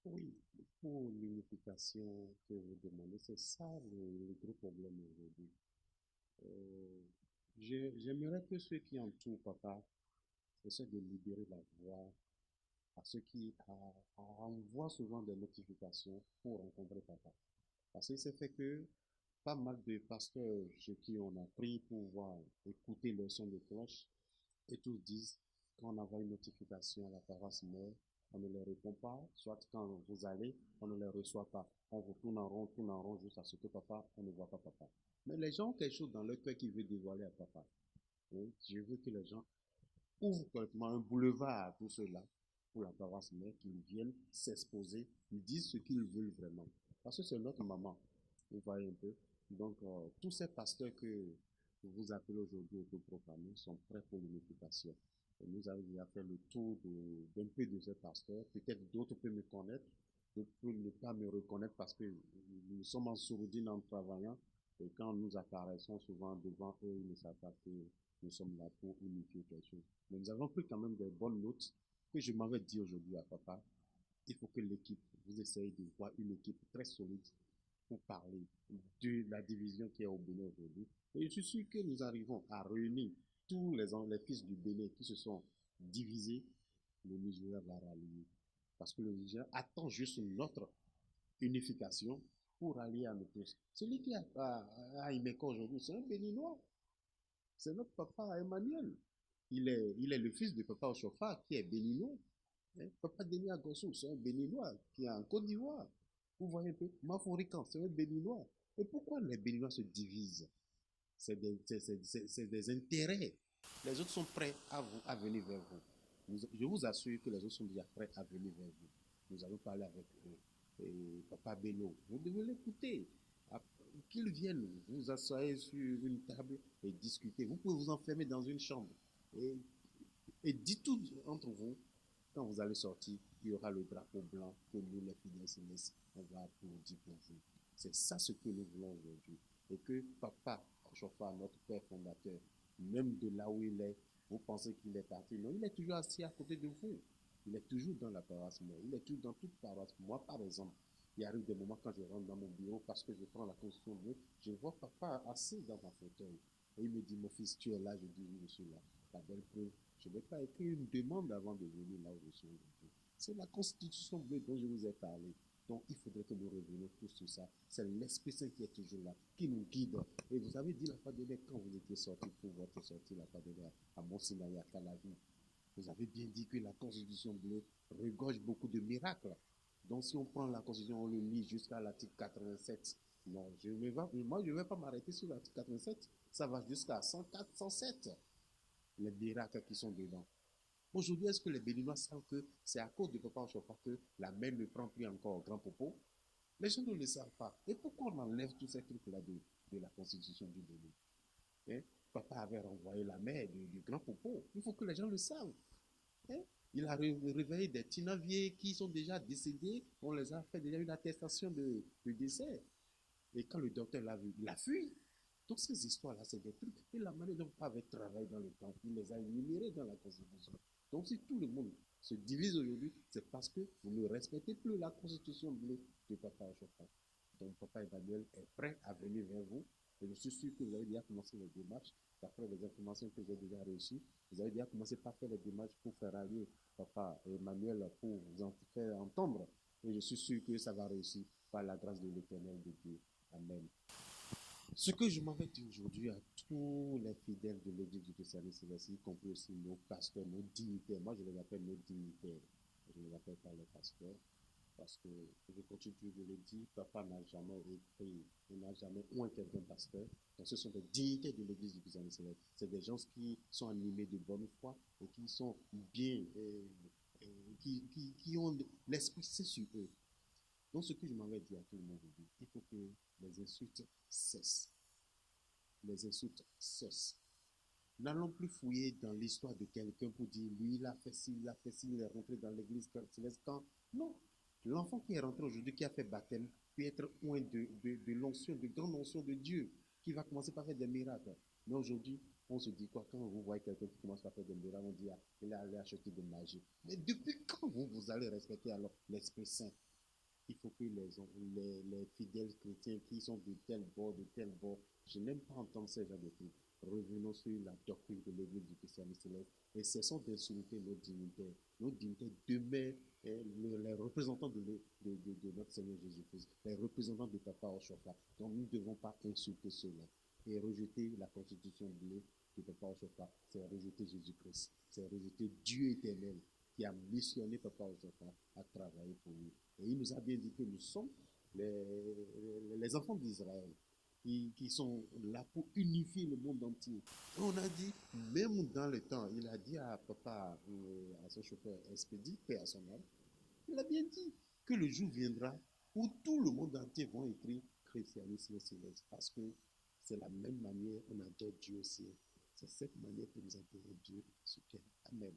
Oui, pour l'unification que vous demandez, c'est ça le gros problème aujourd'hui. Euh, J'aimerais que ceux qui entourent papa essaient de libérer la voie à ceux qui envoient souvent des notifications pour rencontrer papa. Parce que c'est fait que pas mal de pasteurs chez qui on a pris pour voir, écouter le son de cloche, et tous disent, quand on envoie une notification à la paroisse mère, on ne les répond pas, soit quand vous allez, on ne les reçoit pas. On vous tourne en rond jusqu'à ce que papa, on ne voit pas papa. Mais les gens ont quelque chose dans leur cœur qui veut dévoiler à papa. Oui, je veux que les gens ouvrent complètement un boulevard à tout cela pour la paroisse mère, qu'ils viennent s'exposer, ils disent ce qu'ils veulent vraiment. Parce que c'est notre maman, vous voyez un peu. Donc, tous ces pasteurs que vous appelez aujourd'hui autoproclamés sont prêts pour l'unification. Et nous avons déjà fait le tour d'un peu de ces pasteurs. Peut-être d'autres peuvent me connaître, d'autres peuvent ne pas me reconnaître parce que nous sommes en sourdine en travaillant. Et quand nous apparaissons souvent devant eux, ils ne savent pas que nous sommes là pour unifier quelque chose. Mais nous avons pris quand même des bonnes notes que je m'avais dit aujourd'hui à papa. Il faut que l'équipe, vous essayez de voir une équipe très solide pour parler de la division qui est au Bénin aujourd'hui. Et je suis sûr que nous arrivons à réunir tous les fils du Bénin qui se sont divisés. Le Nigeria va rallier. Parce que le Nigeria attend juste notre unification pour rallier à nous tous. Celui qui a Imeko aujourd'hui, c'est un Béninois. C'est notre papa Emmanuel. Il est le fils de papa Ochofa qui est béninois. Hein. Papa Denis Agosso, c'est un béninois qui est en Côte d'Ivoire. Vous voyez un peu, Maforican, c'est un béninois. Et pourquoi les béninois se divisent? C'est des intérêts. Les autres sont prêts à venir vers vous. Je vous assure que les autres sont déjà prêts à venir vers vous. Nous allons parler avec eux. Et Papa Bello, vous devez l'écouter. Qu'ils viennent vous asseoir sur une table et discuter. Vous pouvez vous enfermer dans une chambre et, et dites tout entre vous. Quand vous allez sortir, il y aura le drapeau blanc que nous, les fidèles célestes, on va applaudir pour vous. C'est ça ce que nous voulons aujourd'hui. Et que Papa Chofa, notre Père fondateur, même de là où il est, vous pensez qu'il est parti. Non, il est toujours assis à côté de vous. Il est toujours dans la paroisse, mais il est toujours dans toute paroisse. Moi, par exemple, il arrive des moments quand je rentre dans mon bureau parce que je prends la constitution bleue, je vois papa assis dans ma fauteuil. Et il me dit, mon fils, tu es là. Je dis, oui, je suis là. La belle preuve, je n'ai pas écrit une demande avant de venir là où je suis aujourd'hui. C'est la constitution bleue dont je vous ai parlé. Donc, il faudrait que nous revenions tous sur ça. C'est l'Esprit Saint qui est toujours là, qui nous guide. Et vous avez dit la fois dernière, quand vous étiez sorti pour votre sortie la fois dernière à Mont-Sinaï, à Calavi, vous avez bien dit que la constitution bleue regorge beaucoup de miracles. Donc, si on prend la constitution, on le lit jusqu'à l'article 87. Non, moi, je ne vais pas m'arrêter sur l'article 87. Ça va jusqu'à 104, 107, les miracles qui sont dedans. Aujourd'hui, est-ce que les Béninois savent que c'est à cause de Papa Chopa que la mer ne prend plus encore au grand popo? Les gens ne le savent pas. Et pourquoi on enlève tous ces trucs-là de la constitution du Bénin? Hein? Papa avait renvoyé la mer du grand popo. Il faut que les gens le savent. Hein? Il a réveillé des tinaviers qui sont déjà décédés. On les a fait déjà une attestation de décès. Et quand le docteur l'a vu, il a fui. Toutes ces histoires-là, c'est des trucs. Et la manière dont Papa avait travaillé dans le temps, il les a énumérés dans la Constitution. Donc, si tout le monde se divise aujourd'hui, c'est parce que vous ne respectez plus la Constitution bleue de Papa Chopin. Donc, Papa Emmanuel est prêt à venir vers vous. Et je suis sûr que vous avez déjà commencé les démarches. D'après les informations que j'ai déjà reçues, vous avez déjà commencé par faire les démarches pour faire allier Papa Emmanuel pour vous en faire entendre. Et je suis sûr que ça va réussir par la grâce de l'éternel de Dieu. Amen. Ce que je m'avais dit aujourd'hui à tous les fidèles de l'église du Christianisme céleste, y compris aussi nos pasteurs, nos dignitaires, moi je les appelle nos dignitaires, je ne les appelle pas les pasteurs, parce que je continue de le dire, papa n'a jamais écrit, il n'a jamais oint quelqu'un pasteur. Donc ce sont des dignitaires de l'église du Christianisme céleste. C'est des gens qui sont animés de bonne foi et qui sont bien, qui ont l'esprit saint sur eux. Donc, ce que je m'avais dit à tout le monde aujourd'hui, il faut que les insultes cessent. Les insultes cessent. N'allons plus fouiller dans l'histoire de quelqu'un pour dire lui, il a fait ci, il a fait ci, il est rentré dans l'église céleste quand. Non. L'enfant qui est rentré aujourd'hui, qui a fait baptême, peut être loin de l'onction, de grande onction de Dieu, qui va commencer par faire des miracles. Mais aujourd'hui, on se dit quoi? Quand vous voyez quelqu'un qui commence à faire des miracles, on dit, ah, il est allé acheter de magie. Mais depuis quand vous allez respecter alors l'Esprit Saint? il faut que les fidèles chrétiens qui sont de tel bord, de tel bord, je n'aime pas entendre ces gens de trucs. Revenons sur la doctrine de l'Église du christianisme céleste et cessons d'insulter nos dignitaires. Nos dignitaires demeurent les représentants de notre Seigneur Jésus-Christ, les représentants de Papa Oshofa. Donc nous ne devons pas insulter ceux-là et rejeter la constitution de Papa Oshofa. C'est rejeter Jésus-Christ, c'est rejeter Dieu éternel qui a missionné Papa Oshofa à travailler pour nous. Et il nous a bien dit que nous sommes les enfants d'Israël qui sont là pour unifier le monde entier. Et on a dit, même dans le temps, il a dit à papa, à son chauffeur expédie, paix à son âme, il a bien dit que le jour viendra où tout le monde entier vont écrire christianisme céleste parce que c'est la même manière qu'on adore Dieu aussi. C'est cette manière que nous adorons Dieu. Amen.